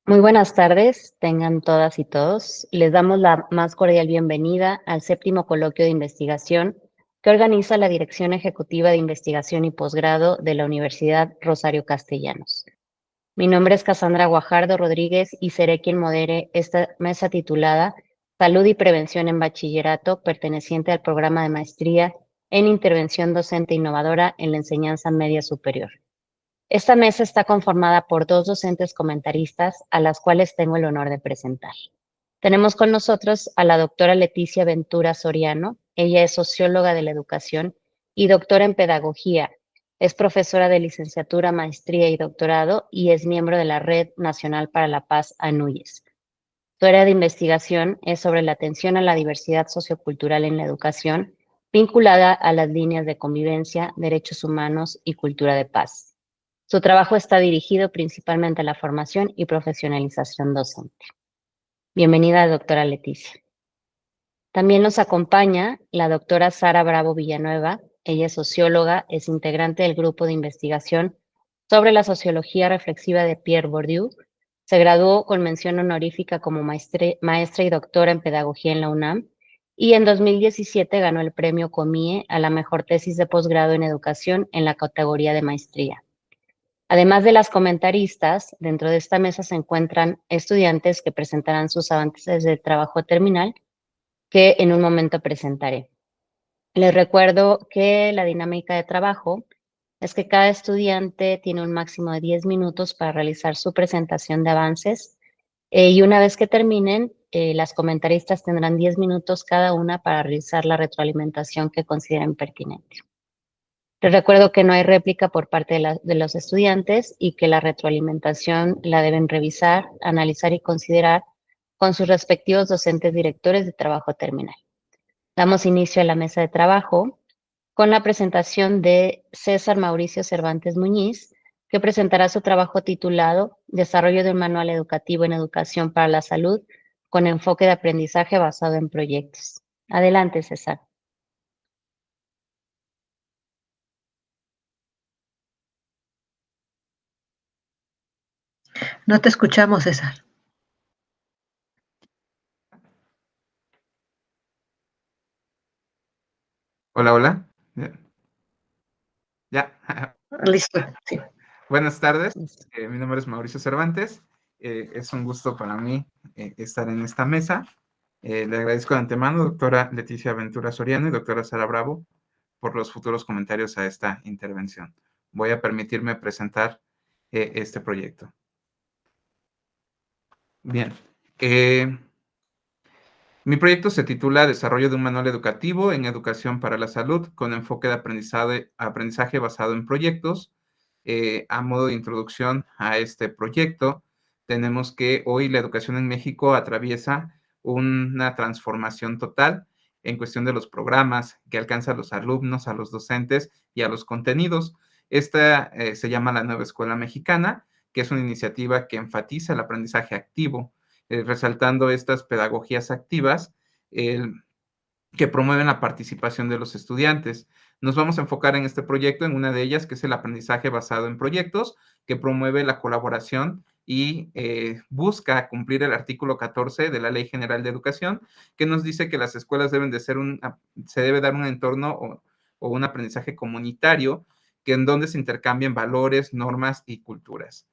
Muy buenas tardes, tengan todas y todos. Les damos la más cordial bienvenida al séptimo coloquio de investigación que organiza la Dirección Ejecutiva de Investigación y Posgrado de la Universidad Rosario Castellanos. Mi nombre es Cassandra Guajardo Rodríguez y seré quien modere esta mesa titulada Salud y Prevención en Bachillerato, perteneciente al programa de maestría en Intervención Docente Innovadora en la Enseñanza Media Superior. Esta mesa está conformada por dos docentes comentaristas a las cuales tengo el honor de presentar. Tenemos con nosotros a la doctora Leticia Ventura Soriano. Ella es socióloga de la educación y doctora en pedagogía. Es profesora de licenciatura, maestría y doctorado y es miembro de la Red Nacional para la Paz ANUYES. Su área de investigación es sobre la atención a la diversidad sociocultural en la educación, vinculada a las líneas de convivencia, derechos humanos y cultura de paz. Su trabajo está dirigido principalmente a la formación y profesionalización docente. Bienvenida, doctora Leticia. También nos acompaña la doctora Sara Bravo Villanueva. Ella es socióloga, es integrante del grupo de investigación sobre la sociología reflexiva de Pierre Bourdieu. Se graduó con mención honorífica como maestra y doctora en pedagogía en la UNAM y en 2017 ganó el premio Comie a la mejor tesis de posgrado en educación en la categoría de maestría. Además de las comentaristas, dentro de esta mesa se encuentran estudiantes que presentarán sus avances de trabajo terminal que en un momento presentaré. Les recuerdo que la dinámica de trabajo es que cada estudiante tiene un máximo de 10 minutos para realizar su presentación de avances y una vez que terminen, las comentaristas tendrán 10 minutos cada una para realizar la retroalimentación que consideren pertinente. Les recuerdo que no hay réplica por parte de los estudiantes y que la retroalimentación la deben revisar, analizar y considerar con sus respectivos docentes directores de trabajo terminal. Damos inicio a la mesa de trabajo con la presentación de César Mauricio Cervantes Muñiz, que presentará su trabajo titulado Desarrollo de un manual educativo en educación para la salud con enfoque de aprendizaje basado en proyectos. Adelante, César. No te escuchamos, César. Hola, hola. Ya. Listo, sí. Buenas tardes. Mi nombre es Mauricio Cervantes. Es un gusto para mí estar en esta mesa. Le agradezco de antemano, doctora Leticia Ventura Soriano y doctora Sara Bravo, por los futuros comentarios a esta intervención. Voy a permitirme presentar este proyecto. Bien. Mi proyecto se titula Desarrollo de un manual educativo en educación para la salud con enfoque de aprendizaje basado en proyectos. A modo de introducción a este proyecto, tenemos que hoy la educación en México atraviesa una transformación total en cuestión de los programas que alcanza a los alumnos, a los docentes y a los contenidos. Esta se llama la Nueva Escuela Mexicana, que es una iniciativa que enfatiza el aprendizaje activo, resaltando estas pedagogías activas que promueven la participación de los estudiantes. Nos vamos a enfocar en este proyecto, en una de ellas, que es el aprendizaje basado en proyectos, que promueve la colaboración y busca cumplir el artículo 14 de la Ley General de Educación, que nos dice que las escuelas deben de ser se debe dar un entorno o un aprendizaje comunitario, que en donde se intercambien valores, normas y culturas.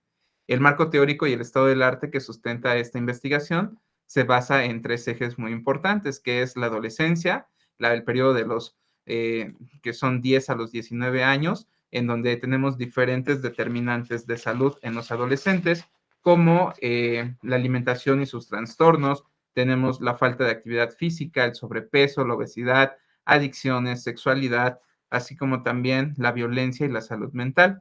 El marco teórico y el estado del arte que sustenta esta investigación se basa en tres ejes muy importantes, que es la adolescencia, el periodo de los que son 10 a los 19 años, en donde tenemos diferentes determinantes de salud en los adolescentes, como la alimentación y sus trastornos, tenemos la falta de actividad física, el sobrepeso, la obesidad, adicciones, sexualidad, así como también la violencia y la salud mental.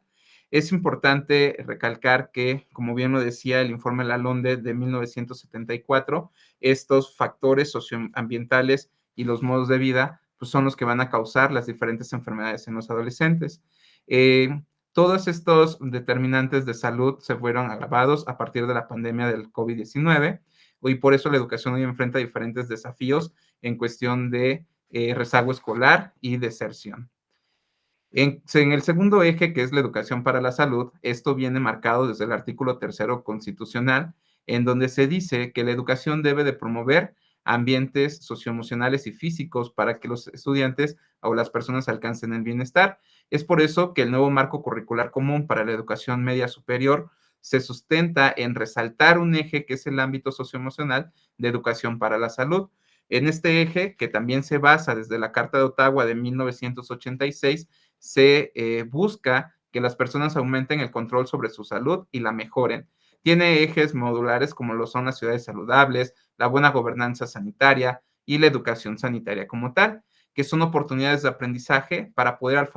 Es importante recalcar que, como bien lo decía el informe Lalonde de 1974, estos factores socioambientales y los modos de vida pues, son los que van a causar las diferentes enfermedades en los adolescentes. Todos estos determinantes de salud se fueron agravados a partir de la pandemia del COVID-19 y por eso la educación hoy enfrenta diferentes desafíos en cuestión de rezago escolar y deserción. En el segundo eje, que es la educación para la salud, esto viene marcado desde el artículo 3º constitucional, en donde se dice que la educación debe de promover ambientes socioemocionales y físicos para que los estudiantes o las personas alcancen el bienestar. Es por eso que el nuevo marco curricular común para la educación media superior se sustenta en resaltar un eje que es el ámbito socioemocional de educación para la salud. En este eje, que también se basa desde la Carta de Ottawa de 1986, se busca que las personas aumenten el control sobre su salud y la mejoren. Tiene ejes modulares como lo son las ciudades saludables, la buena gobernanza sanitaria y la educación sanitaria como tal, que son oportunidades de aprendizaje para poder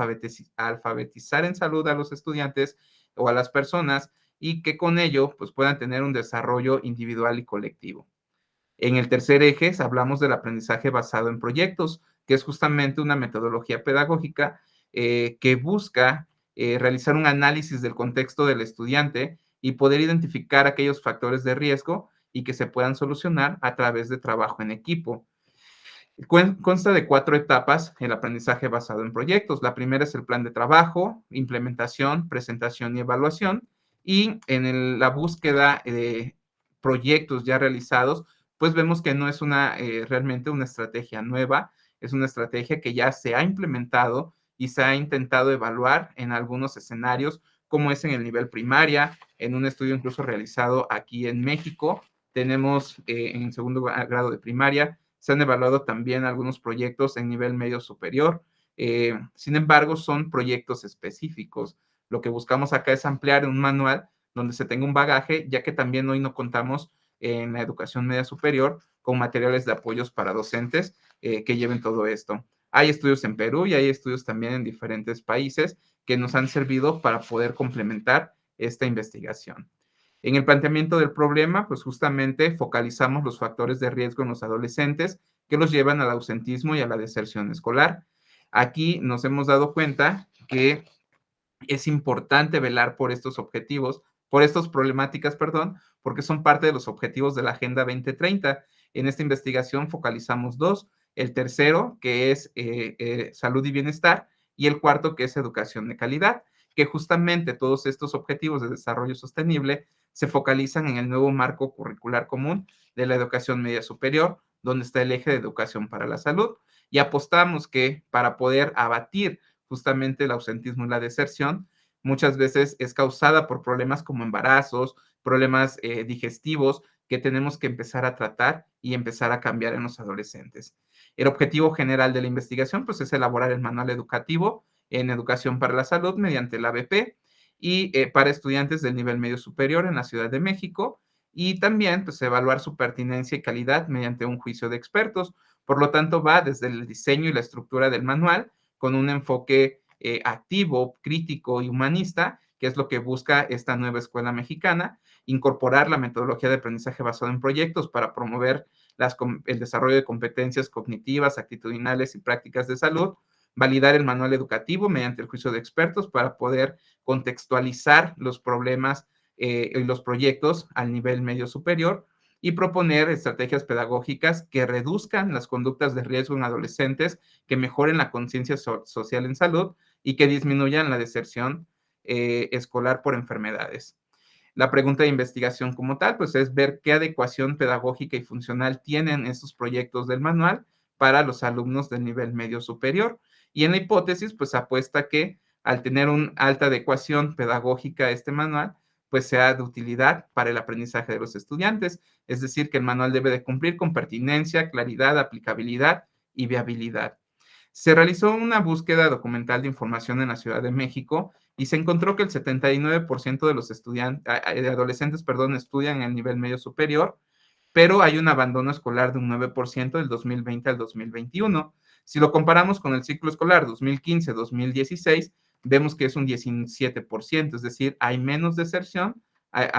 alfabetizar en salud a los estudiantes o a las personas y que con ello pues, puedan tener un desarrollo individual y colectivo. En el tercer eje hablamos del aprendizaje basado en proyectos, que es justamente una metodología pedagógica que busca realizar un análisis del contexto del estudiante y poder identificar aquellos factores de riesgo y que se puedan solucionar a través de trabajo en equipo. Consta de 4 etapas el aprendizaje basado en proyectos. La primera es el plan de trabajo, implementación, presentación y evaluación. Y en la búsqueda de proyectos ya realizados, pues vemos que no es realmente una estrategia nueva, es una estrategia que ya se ha implementado y se ha intentado evaluar en algunos escenarios, como es en el nivel primaria, en un estudio incluso realizado aquí en México. Tenemos en segundo grado de primaria, se han evaluado también algunos proyectos en nivel medio superior. Sin embargo, son proyectos específicos. Lo que buscamos acá es ampliar un manual donde se tenga un bagaje, ya que también hoy no contamos en la educación media superior con materiales de apoyos para docentes que lleven todo esto. Hay estudios en Perú y hay estudios también en diferentes países que nos han servido para poder complementar esta investigación. En el planteamiento del problema, pues justamente focalizamos los factores de riesgo en los adolescentes que los llevan al ausentismo y a la deserción escolar. Aquí nos hemos dado cuenta que es importante velar por estos objetivos, por estas problemáticas, perdón, porque son parte de los objetivos de la Agenda 2030. En esta investigación focalizamos 2, el tercero, que es salud y bienestar, y el cuarto, que es educación de calidad, que justamente todos estos objetivos de desarrollo sostenible se focalizan en el nuevo marco curricular común de la educación media superior, donde está el eje de educación para la salud, y apostamos que para poder abatir justamente el ausentismo y la deserción, muchas veces es causada por problemas como embarazos, problemas digestivos que tenemos que empezar a tratar y empezar a cambiar en los adolescentes. El objetivo general de la investigación pues, es elaborar el manual educativo en educación para la salud mediante la ABP y para estudiantes del nivel medio superior en la Ciudad de México y también pues, evaluar su pertinencia y calidad mediante un juicio de expertos. Por lo tanto, va desde el diseño y la estructura del manual con un enfoque activo, crítico y humanista, que es lo que busca esta nueva escuela mexicana, incorporar la metodología de aprendizaje basado en proyectos para promover el desarrollo de competencias cognitivas, actitudinales y prácticas de salud, validar el manual educativo mediante el juicio de expertos para poder contextualizar los problemas y los proyectos al nivel medio superior y proponer estrategias pedagógicas que reduzcan las conductas de riesgo en adolescentes, que mejoren la conciencia social en salud y que disminuyan la deserción escolar por enfermedades. La pregunta de investigación como tal, pues es ver qué adecuación pedagógica y funcional tienen estos proyectos del manual para los alumnos del nivel medio superior. Y en la hipótesis, pues apuesta que al tener una alta adecuación pedagógica a este manual, pues sea de utilidad para el aprendizaje de los estudiantes. Es decir, que el manual debe de cumplir con pertinencia, claridad, aplicabilidad y viabilidad. Se realizó una búsqueda documental de información en la Ciudad de México y se encontró que el 79% de los adolescentes estudian en el nivel medio superior, pero hay un abandono escolar de un 9% del 2020 al 2021. Si lo comparamos con el ciclo escolar 2015-2016, vemos que es un 17%, es decir, hay menos deserción,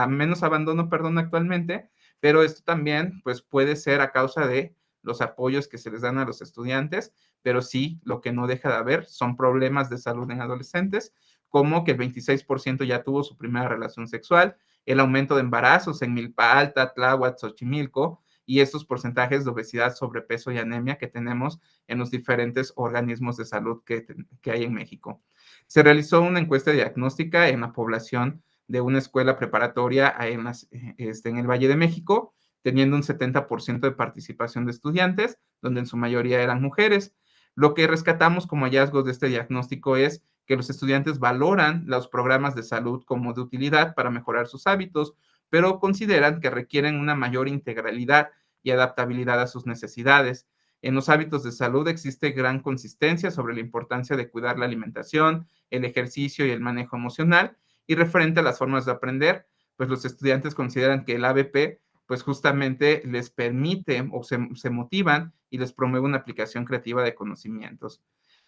menos abandono, perdón, actualmente, pero esto también pues, puede ser a causa de los apoyos que se les dan a los estudiantes, pero sí, lo que no deja de haber son problemas de salud en adolescentes, como que el 26% ya tuvo su primera relación sexual, el aumento de embarazos en Milpa Alta, Tláhuac, Xochimilco, y estos porcentajes de obesidad, sobrepeso y anemia que tenemos en los diferentes organismos de salud que hay en México. Se realizó una encuesta diagnóstica en la población de una escuela preparatoria en el Valle de México, teniendo un 70% de participación de estudiantes, donde en su mayoría eran mujeres. Lo que rescatamos como hallazgos de este diagnóstico es que los estudiantes valoran los programas de salud como de utilidad para mejorar sus hábitos, pero consideran que requieren una mayor integralidad y adaptabilidad a sus necesidades. En los hábitos de salud existe gran consistencia sobre la importancia de cuidar la alimentación, el ejercicio y el manejo emocional. Y referente a las formas de aprender, pues los estudiantes consideran que el ABP pues justamente les permite o se motivan y les promueve una aplicación creativa de conocimientos.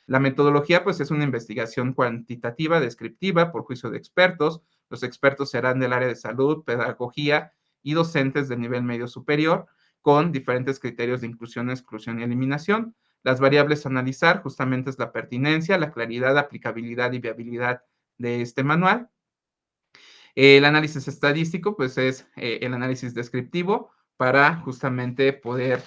La metodología pues es una investigación cuantitativa, descriptiva, por juicio de expertos. Los expertos serán del área de salud, pedagogía y docentes de nivel medio superior, con diferentes criterios de inclusión, exclusión y eliminación. Las variables a analizar justamente es la pertinencia, la claridad, aplicabilidad y viabilidad de este manual. El análisis estadístico, pues es el análisis descriptivo para justamente poder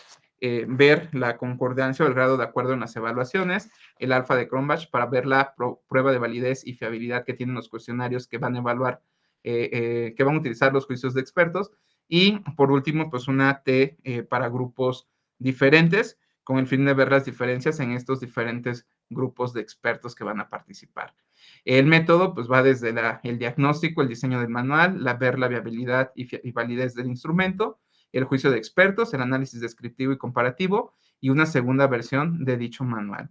ver la concordancia o el grado de acuerdo en las evaluaciones, el alfa de Cronbach para ver la prueba de validez y fiabilidad que tienen los cuestionarios que van a evaluar, que van a utilizar los juicios de expertos, y por último, pues una T para grupos diferentes, con el fin de ver las diferencias en estos diferentes grupos de expertos que van a participar. El método pues va desde el diagnóstico, el diseño del manual, ver la viabilidad y validez del instrumento, el juicio de expertos, el análisis descriptivo y comparativo y una segunda versión de dicho manual.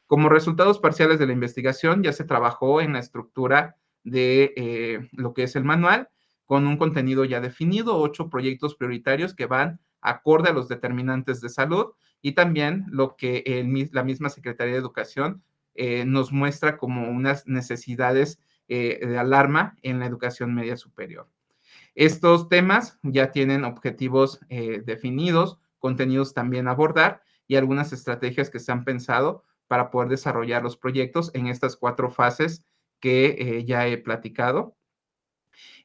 Como resultados parciales de la investigación, ya se trabajó en la estructura de lo que es el manual, con un contenido ya definido, 8 proyectos prioritarios que van acorde a los determinantes de salud y también lo que la misma Secretaría de Educación nos muestra como unas necesidades de alarma en la educación media superior. Estos temas ya tienen objetivos definidos, contenidos también a abordar y algunas estrategias que se han pensado para poder desarrollar los proyectos en estas 4 fases que ya he platicado.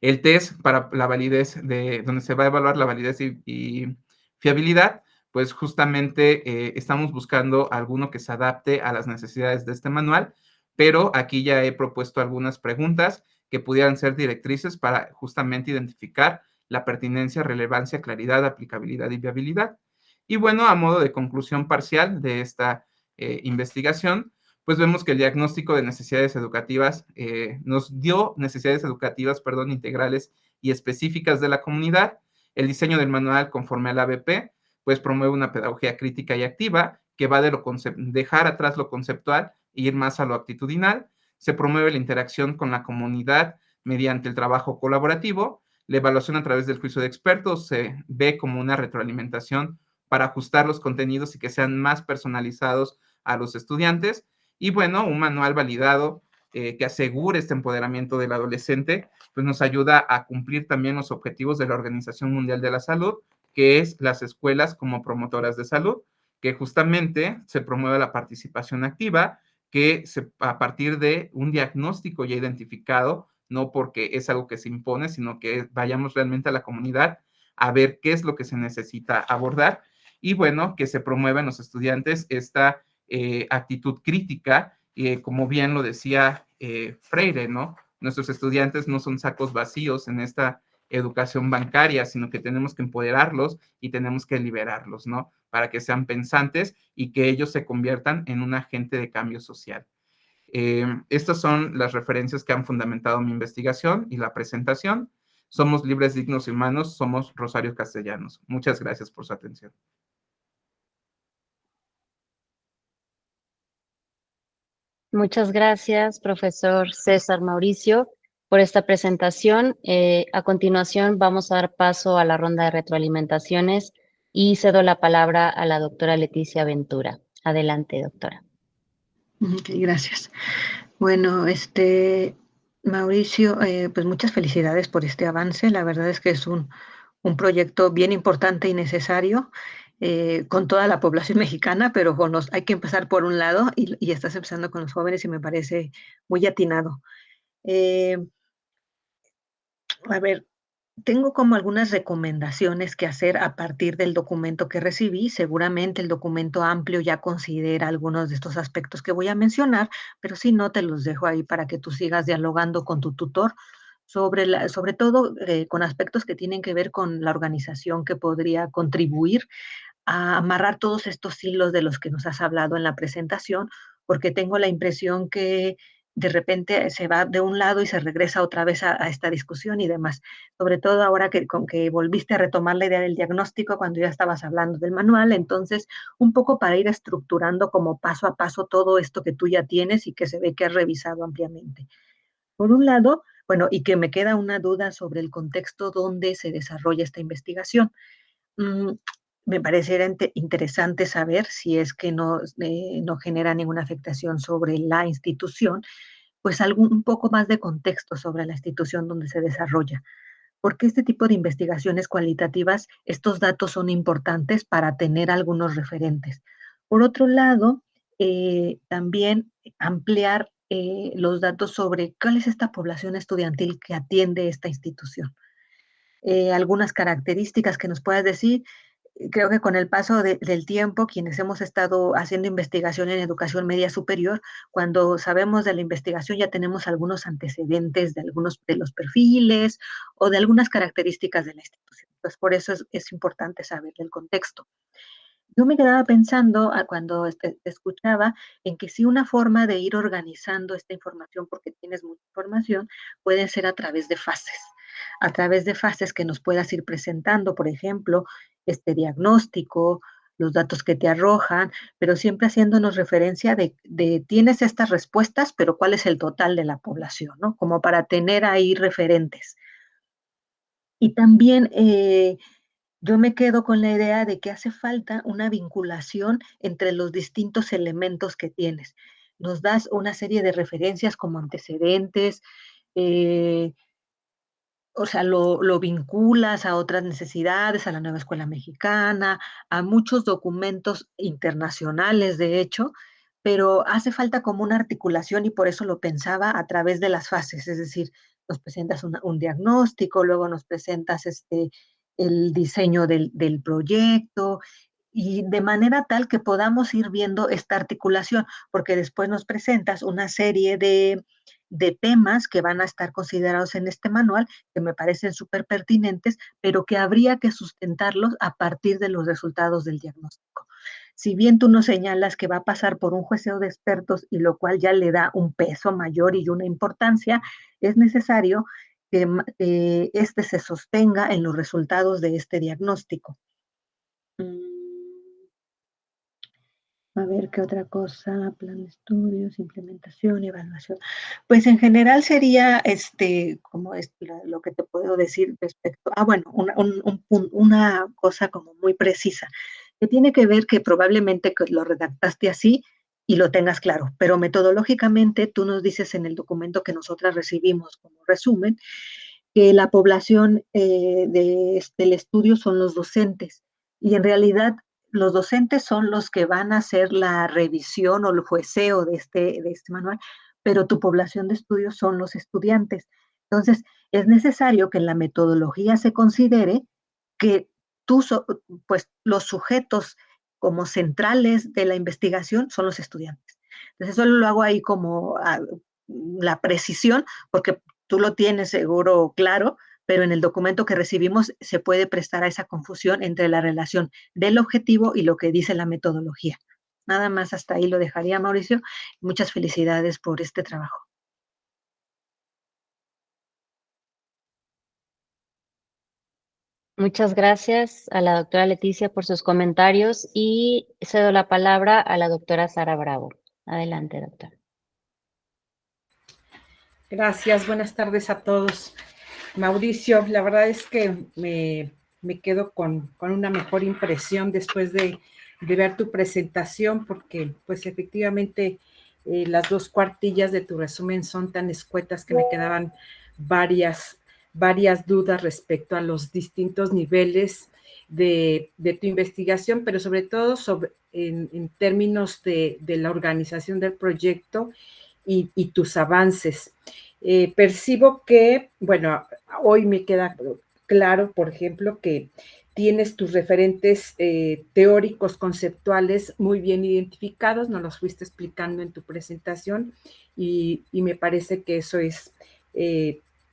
El test para la validez, donde se va a evaluar la validez y fiabilidad, pues justamente estamos buscando alguno que se adapte a las necesidades de este manual, pero aquí ya he propuesto algunas preguntas que pudieran ser directrices para justamente identificar la pertinencia, relevancia, claridad, aplicabilidad y viabilidad. Y bueno, a modo de conclusión parcial de esta investigación, pues vemos que el diagnóstico de necesidades educativas nos dio necesidades educativas, integrales y específicas de la comunidad. El diseño del manual conforme al ABP, pues promueve una pedagogía crítica y activa que va de dejar atrás lo conceptual e ir más a lo actitudinal. Se promueve la interacción con la comunidad mediante el trabajo colaborativo. La evaluación a través del juicio de expertos se ve como una retroalimentación para ajustar los contenidos y que sean más personalizados a los estudiantes. Y bueno, un manual validado que asegure este empoderamiento del adolescente, pues nos ayuda a cumplir también los objetivos de la Organización Mundial de la Salud, que es las escuelas como promotoras de salud, que justamente se promueve la participación activa, que a partir de un diagnóstico ya identificado, no porque es algo que se impone, sino que vayamos realmente a la comunidad a ver qué es lo que se necesita abordar. Y bueno, que se promueva en los estudiantes esta actitud crítica, como bien lo decía Freire, ¿no? Nuestros estudiantes no son sacos vacíos en esta educación bancaria, sino que tenemos que empoderarlos y tenemos que liberarlos, ¿no? Para que sean pensantes y que ellos se conviertan en un agente de cambio social. Estas son las referencias que han fundamentado mi investigación y la presentación. Somos libres, dignos y humanos, somos Rosario Castellanos. Muchas gracias por su atención. Muchas gracias, profesor César Mauricio, por esta presentación. A continuación vamos a dar paso a la ronda de retroalimentaciones y cedo la palabra a la doctora Leticia Ventura. Adelante, doctora. Okay, gracias. Bueno, Mauricio, pues muchas felicidades por este avance. La verdad es que es un proyecto bien importante y necesario con toda la población mexicana, pero hay que empezar por un lado y estás empezando con los jóvenes y me parece muy atinado. A ver, tengo como algunas recomendaciones que hacer a partir del documento que recibí. Seguramente el documento amplio ya considera algunos de estos aspectos que voy a mencionar, pero si no, te los dejo ahí para que tú sigas dialogando con tu tutor sobre todo con aspectos que tienen que ver con la organización que podría contribuir a amarrar todos estos hilos de los que nos has hablado en la presentación, porque tengo la impresión que de repente se va de un lado y se regresa otra vez a esta discusión y demás. Sobre todo ahora con que volviste a retomar la idea del diagnóstico cuando ya estabas hablando del manual, entonces un poco para ir estructurando como paso a paso todo esto que tú ya tienes y que se ve que has revisado ampliamente. Por un lado, bueno, y que me queda una duda sobre el contexto donde se desarrolla esta investigación. Mm, Me parecería interesante saber si es que no genera ninguna afectación sobre la institución, pues un poco más de contexto sobre la institución donde se desarrolla. Porque este tipo de investigaciones cualitativas, estos datos son importantes para tener algunos referentes. Por otro lado, también ampliar los datos sobre cuál es esta población estudiantil que atiende esta institución. Algunas características que nos puedas decir. Creo que con el paso del tiempo, quienes hemos estado haciendo investigación en educación media superior, cuando sabemos de la investigación ya tenemos algunos antecedentes de algunos de los perfiles o de algunas características de la institución. Entonces, por eso es importante saber el contexto. Yo me quedaba pensando cuando te escuchaba en que sí una forma de ir organizando esta información, porque tienes mucha información, puede ser a través de fases que nos puedas ir presentando, por ejemplo, este diagnóstico, los datos que te arrojan, pero siempre haciéndonos referencia de tienes estas respuestas, pero ¿cuál es el total de la población? ¿No? Como para tener ahí referentes. Y también yo me quedo con la idea de que hace falta una vinculación entre los distintos elementos que tienes. Nos das una serie de referencias como antecedentes, eh, o sea, lo vinculas a otras necesidades, a la nueva escuela mexicana, a muchos documentos internacionales, de hecho, pero hace falta como una articulación y por eso lo pensaba a través de las fases, es decir, nos presentas un diagnóstico, luego nos presentas el diseño del proyecto y de manera tal que podamos ir viendo esta articulación, porque después nos presentas una serie de temas que van a estar considerados en este manual que me parecen súper pertinentes, pero que habría que sustentarlos a partir de los resultados del diagnóstico. Si bien tú nos señalas que va a pasar por un juicio de expertos y lo cual ya le da un peso mayor y una importancia, es necesario que este se sostenga en los resultados de este diagnóstico. A ver, ¿qué otra cosa? Plan de estudios, implementación, evaluación. Pues en general sería como lo que te puedo decir respecto. Bueno, una cosa como muy precisa, que tiene que ver que probablemente que lo redactaste así y lo tengas claro, pero metodológicamente tú nos dices en el documento que nosotras recibimos como resumen que la población del estudio son los docentes y en realidad los docentes son los que van a hacer la revisión o el jueceo de este manual, pero tu población de estudio son los estudiantes. Entonces, es necesario que en la metodología se considere que pues los sujetos como centrales de la investigación son los estudiantes. Entonces, solo lo hago ahí como la precisión, porque tú lo tienes seguro claro, pero en el documento que recibimos se puede prestar a esa confusión entre la relación del objetivo y lo que dice la metodología. Nada más hasta ahí lo dejaría, Mauricio. Muchas felicidades por este trabajo. Muchas gracias a la doctora Leticia por sus comentarios y cedo la palabra a la doctora Sara Bravo. Adelante, doctora. Gracias, buenas tardes a todos. Mauricio, la verdad es que me quedo con una mejor impresión después de ver tu presentación, porque pues efectivamente las 2 cuartillas de tu resumen son tan escuetas que me quedaban varias dudas respecto a los distintos niveles de tu investigación, pero sobre todo en términos de la organización del proyecto y tus avances. Percibo que, bueno, hoy me queda claro, por ejemplo, que tienes tus referentes teóricos, conceptuales muy bien identificados, nos los fuiste explicando en tu presentación y me parece que eso es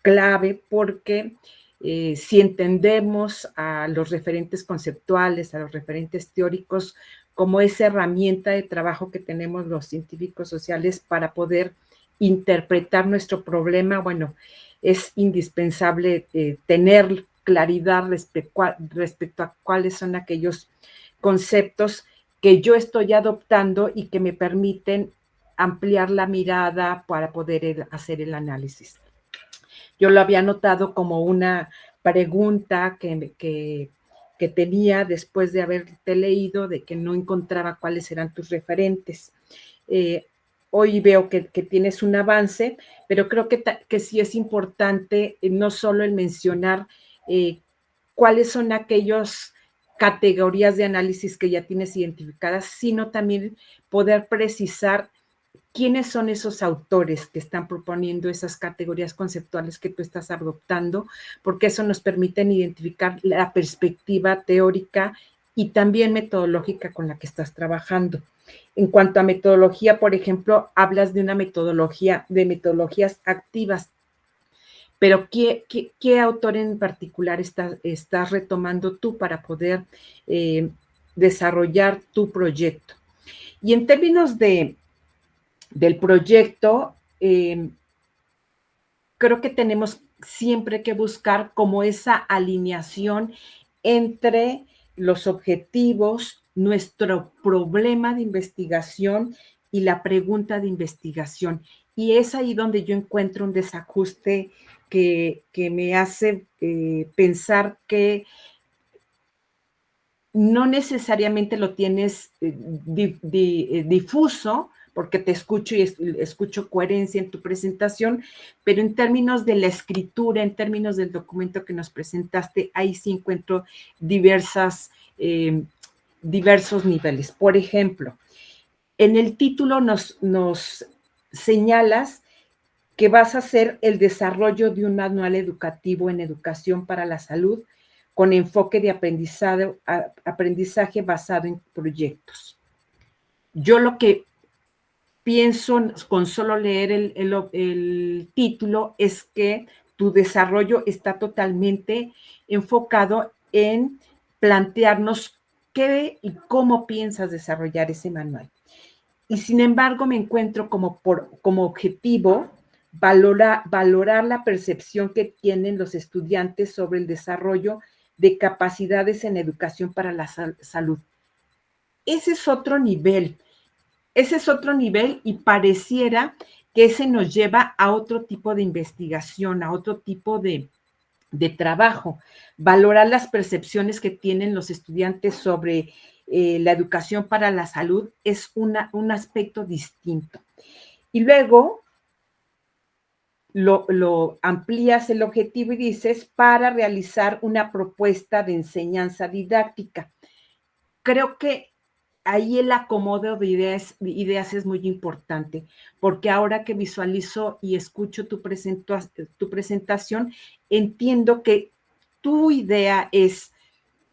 clave porque si entendemos a los referentes conceptuales, a los referentes teóricos, como esa herramienta de trabajo que tenemos los científicos sociales para poder interpretar nuestro problema, bueno, es indispensable tener claridad respecto a cuáles son aquellos conceptos que yo estoy adoptando y que me permiten ampliar la mirada para poder hacer el análisis. Yo lo había notado como una pregunta que tenía después de haberte leído, de que no encontraba cuáles eran tus referentes. Hoy veo que tienes un avance, pero creo que sí es importante no solo el mencionar cuáles son aquellas categorías de análisis que ya tienes identificadas, sino también poder precisar quiénes son esos autores que están proponiendo esas categorías conceptuales que tú estás adoptando, porque eso nos permite identificar la perspectiva teórica y también metodológica con la que estás trabajando. En cuanto a metodología, por ejemplo, hablas de una metodología, de metodologías activas, pero ¿qué autor en particular estás retomando tú para poder desarrollar tu proyecto? Y en términos del proyecto, creo que tenemos siempre que buscar como esa alineación entre los objetivos, nuestro problema de investigación y la pregunta de investigación. Y es ahí donde yo encuentro un desajuste que me hace pensar que no necesariamente lo tienes difuso, porque te escucho y escucho coherencia en tu presentación, pero en términos de la escritura, en términos del documento que nos presentaste, ahí sí encuentro diversos niveles. Por ejemplo, en el título nos señalas que vas a hacer el desarrollo de un manual educativo en educación para la salud con enfoque de aprendizaje basado en proyectos. Yo lo que pienso con solo leer el título es que tu desarrollo está totalmente enfocado en plantearnos qué y cómo piensas desarrollar ese manual. Y sin embargo me encuentro como objetivo valorar la percepción que tienen los estudiantes sobre el desarrollo de capacidades en educación para la salud. Ese es otro nivel y pareciera que ese nos lleva a otro tipo de investigación, a otro tipo de trabajo, valorar las percepciones que tienen los estudiantes sobre la educación para la salud es un aspecto distinto. Y luego lo amplías el objetivo y dices, para realizar una propuesta de enseñanza didáctica. Creo que ahí el acomodo de ideas es muy importante, porque ahora que visualizo y escucho tu presentación, entiendo que tu idea es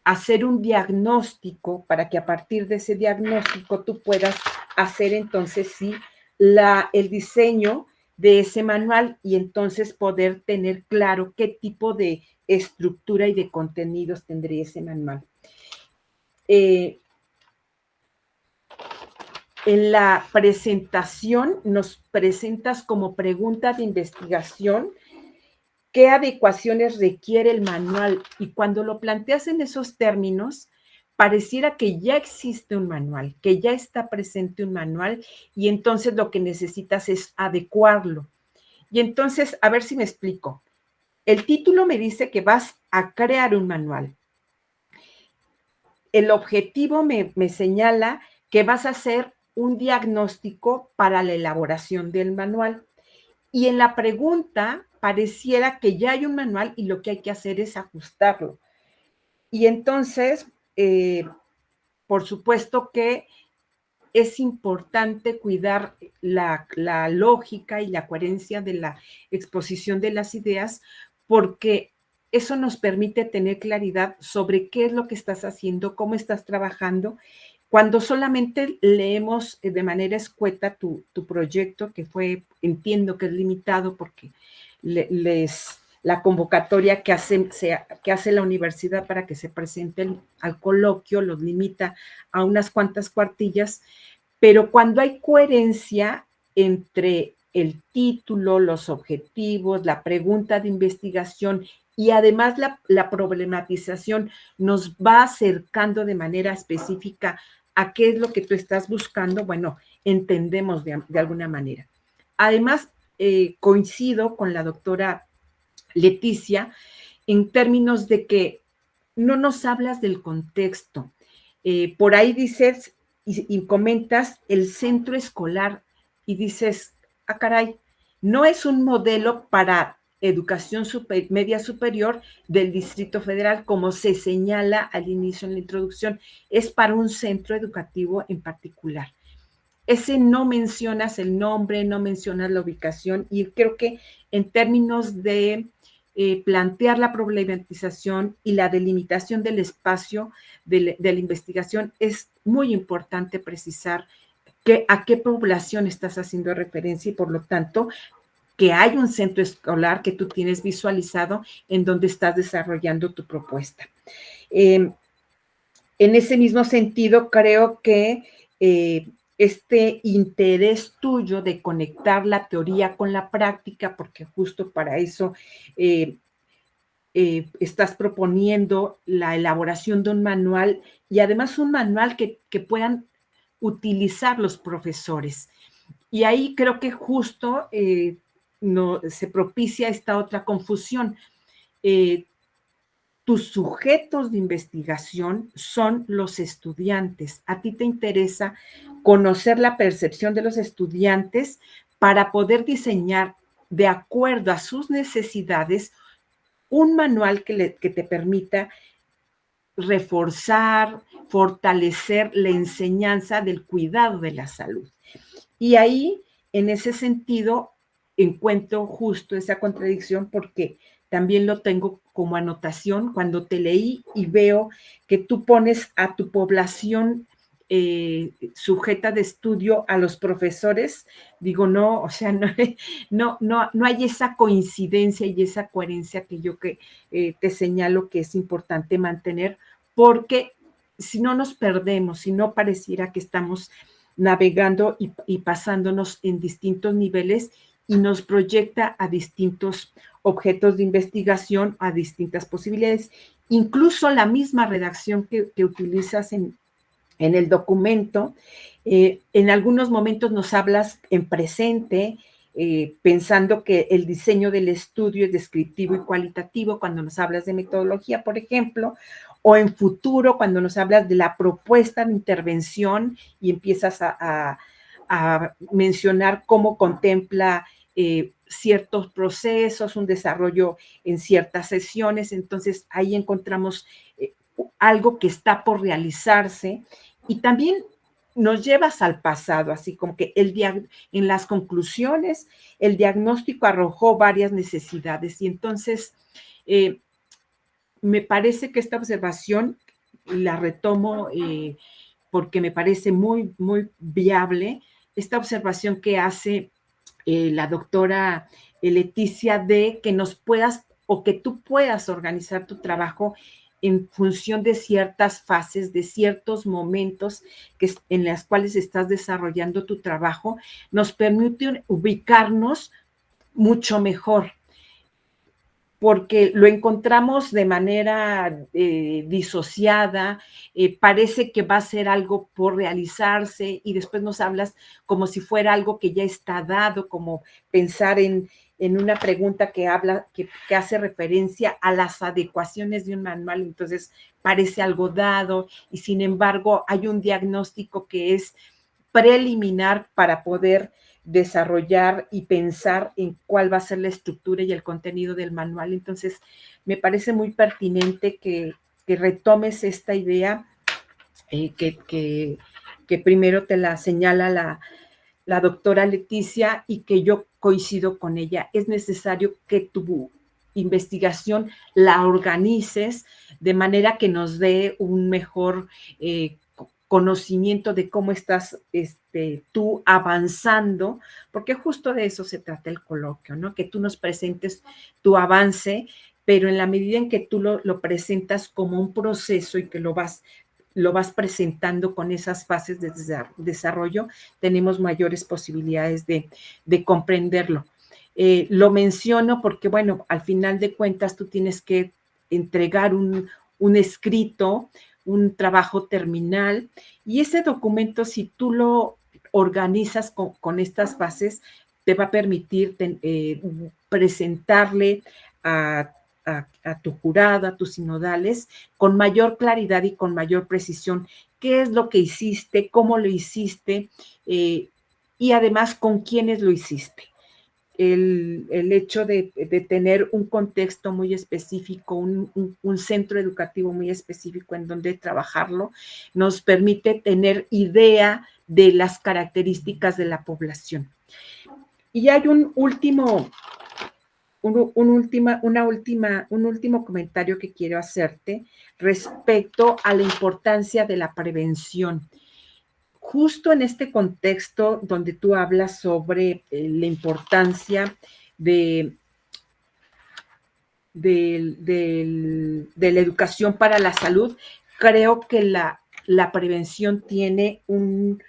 hacer un diagnóstico para que a partir de ese diagnóstico tú puedas hacer entonces sí el diseño de ese manual y entonces poder tener claro qué tipo de estructura y de contenidos tendría ese manual. En la presentación nos presentas como pregunta de investigación qué adecuaciones requiere el manual y cuando lo planteas en esos términos, pareciera que ya existe un manual, que ya está presente un manual y entonces lo que necesitas es adecuarlo. Y entonces, a ver si me explico. El título me dice que vas a crear un manual. El objetivo me señala que vas a hacer un diagnóstico para la elaboración del manual. Y en la pregunta pareciera que ya hay un manual y lo que hay que hacer es ajustarlo. Y entonces, por supuesto que es importante cuidar la lógica y la coherencia de la exposición de las ideas, porque eso nos permite tener claridad sobre qué es lo que estás haciendo, cómo estás trabajando. Cuando solamente leemos de manera escueta tu proyecto, que entiendo que es limitado porque la convocatoria que hace la universidad para que se presenten al coloquio, los limita a unas cuantas cuartillas, pero cuando hay coherencia entre el título, los objetivos, la pregunta de investigación y además la problematización nos va acercando de manera específica a qué es lo que tú estás buscando, bueno, entendemos de alguna manera. Además, coincido con la doctora Leticia en términos de que no nos hablas del contexto. Por ahí dices y comentas el centro escolar y dices, ah, caray, no es un modelo para educación media superior del Distrito Federal, como se señala al inicio en la introducción, es para un centro educativo en particular. Ese no mencionas el nombre, no mencionas la ubicación y creo que en términos de plantear la problematización y la delimitación del espacio de la investigación es muy importante precisar a qué población estás haciendo referencia y por lo tanto que hay un centro escolar que tú tienes visualizado en donde estás desarrollando tu propuesta. En ese mismo sentido, creo que este interés tuyo de conectar la teoría con la práctica, porque justo para eso estás proponiendo la elaboración de un manual y además un manual que puedan utilizar los profesores. Y ahí creo que justo no, se propicia esta otra confusión. Tus sujetos de investigación son los estudiantes. A ti te interesa conocer la percepción de los estudiantes para poder diseñar de acuerdo a sus necesidades un manual que te permita reforzar, fortalecer la enseñanza del cuidado de la salud. Y ahí, en ese sentido, encuentro justo esa contradicción porque también lo tengo como anotación cuando te leí y veo que tú pones a tu población sujeta de estudio a los profesores. Digo, no, o sea, no hay esa coincidencia y esa coherencia que yo te señalo que es importante mantener porque si no nos perdemos, si no pareciera que estamos navegando y pasándonos en distintos niveles y nos proyecta a distintos objetos de investigación, a distintas posibilidades. Incluso la misma redacción que utilizas en el documento, en algunos momentos nos hablas en presente, pensando que el diseño del estudio es descriptivo y cualitativo cuando nos hablas de metodología, por ejemplo, o en futuro cuando nos hablas de la propuesta de intervención y empiezas a mencionar cómo contempla ciertos procesos, un desarrollo en ciertas sesiones. Entonces, ahí encontramos algo que está por realizarse y también nos llevas al pasado, así como que en las conclusiones el diagnóstico arrojó varias necesidades y entonces me parece que esta observación la retomo porque me parece muy, muy viable, esta observación que hace la doctora Leticia de que nos puedas o que tú puedas organizar tu trabajo en función de ciertas fases, de ciertos momentos en las cuales estás desarrollando tu trabajo, nos permite ubicarnos mucho mejor, porque lo encontramos de manera disociada, parece que va a ser algo por realizarse y después nos hablas como si fuera algo que ya está dado, como pensar en una pregunta que hace referencia a las adecuaciones de un manual, entonces parece algo dado y sin embargo hay un diagnóstico que es preliminar para poder desarrollar y pensar en cuál va a ser la estructura y el contenido del manual. Entonces, me parece muy pertinente que retomes esta idea que primero te la señala la doctora Leticia y que yo coincido con ella. Es necesario que tu investigación la organices de manera que nos dé un mejor conocimiento de cómo estás tú avanzando, porque justo de eso se trata el coloquio, ¿no? Que tú nos presentes tu avance, pero en la medida en que tú lo presentas como un proceso y que lo vas presentando con esas fases de desarrollo, tenemos mayores posibilidades de comprenderlo. Lo menciono porque, bueno, al final de cuentas tú tienes que entregar un escrito, un trabajo terminal, y ese documento, si tú lo organizas con estas fases, te va a permitir presentarle a tu jurado, a tus sinodales, con mayor claridad y con mayor precisión qué es lo que hiciste, cómo lo hiciste, y además con quiénes lo hiciste. El hecho de tener un contexto muy específico, un centro educativo muy específico en donde trabajarlo, nos permite tener idea de las características de la población. Y hay un último comentario que quiero hacerte respecto a la importancia de la prevención. Justo en este contexto donde tú hablas sobre la importancia de la educación para la salud, creo que la prevención tiene un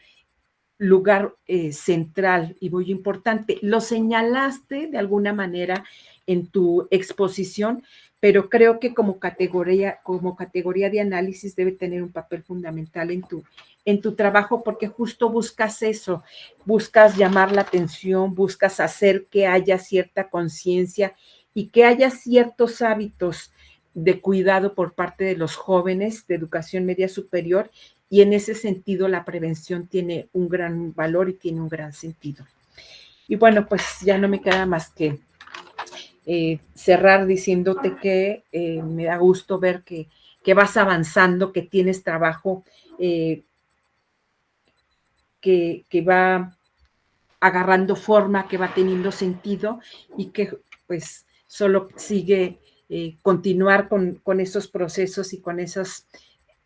lugar central y muy importante. Lo señalaste de alguna manera en tu exposición, pero creo que como categoría de análisis debe tener un papel fundamental en tu trabajo, porque justo buscas eso, buscas llamar la atención, buscas hacer que haya cierta conciencia y que haya ciertos hábitos de cuidado por parte de los jóvenes de educación media superior, y en ese sentido la prevención tiene un gran valor y tiene un gran sentido. Y bueno, pues ya no me queda más que cerrar diciéndote que me da gusto ver que vas avanzando, que tienes trabajo que va agarrando forma, que va teniendo sentido y que pues solo sigue continuar con esos procesos y con esas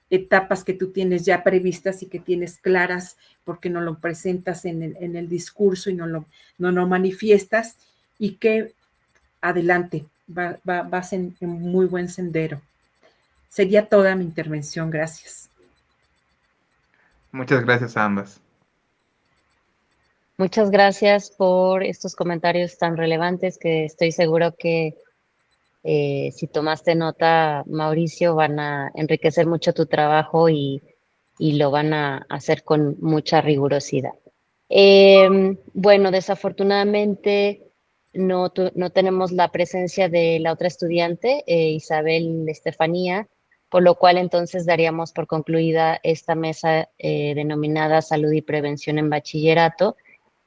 etapas que tú tienes ya previstas y que tienes claras porque no lo presentas en el discurso y no lo manifiestas, y que adelante, vas en muy buen sendero. Sería toda mi intervención. Gracias. Muchas gracias a ambas. Muchas gracias por estos comentarios tan relevantes que estoy seguro que si tomaste nota, Mauricio, van a enriquecer mucho tu trabajo y lo van a hacer con mucha rigurosidad. Bueno, desafortunadamente no tenemos la presencia de la otra estudiante, Isabel Estefanía, por lo cual entonces daríamos por concluida esta mesa denominada Salud y Prevención en Bachillerato,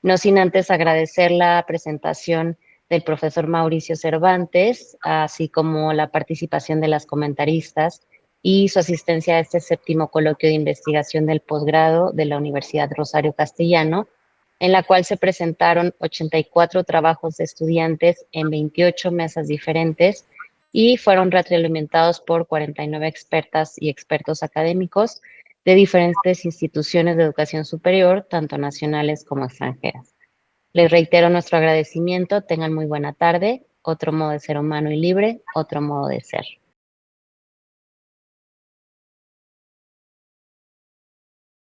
no sin antes agradecer la presentación del profesor Mauricio Cervantes, así como la participación de las comentaristas y su asistencia a este 7º coloquio de investigación del posgrado de la Universidad Rosario Castellano, en la cual se presentaron 84 trabajos de estudiantes en 28 mesas diferentes y fueron retroalimentados por 49 expertas y expertos académicos de diferentes instituciones de educación superior, tanto nacionales como extranjeras. Les reitero nuestro agradecimiento, tengan muy buena tarde, otro modo de ser humano y libre, otro modo de ser.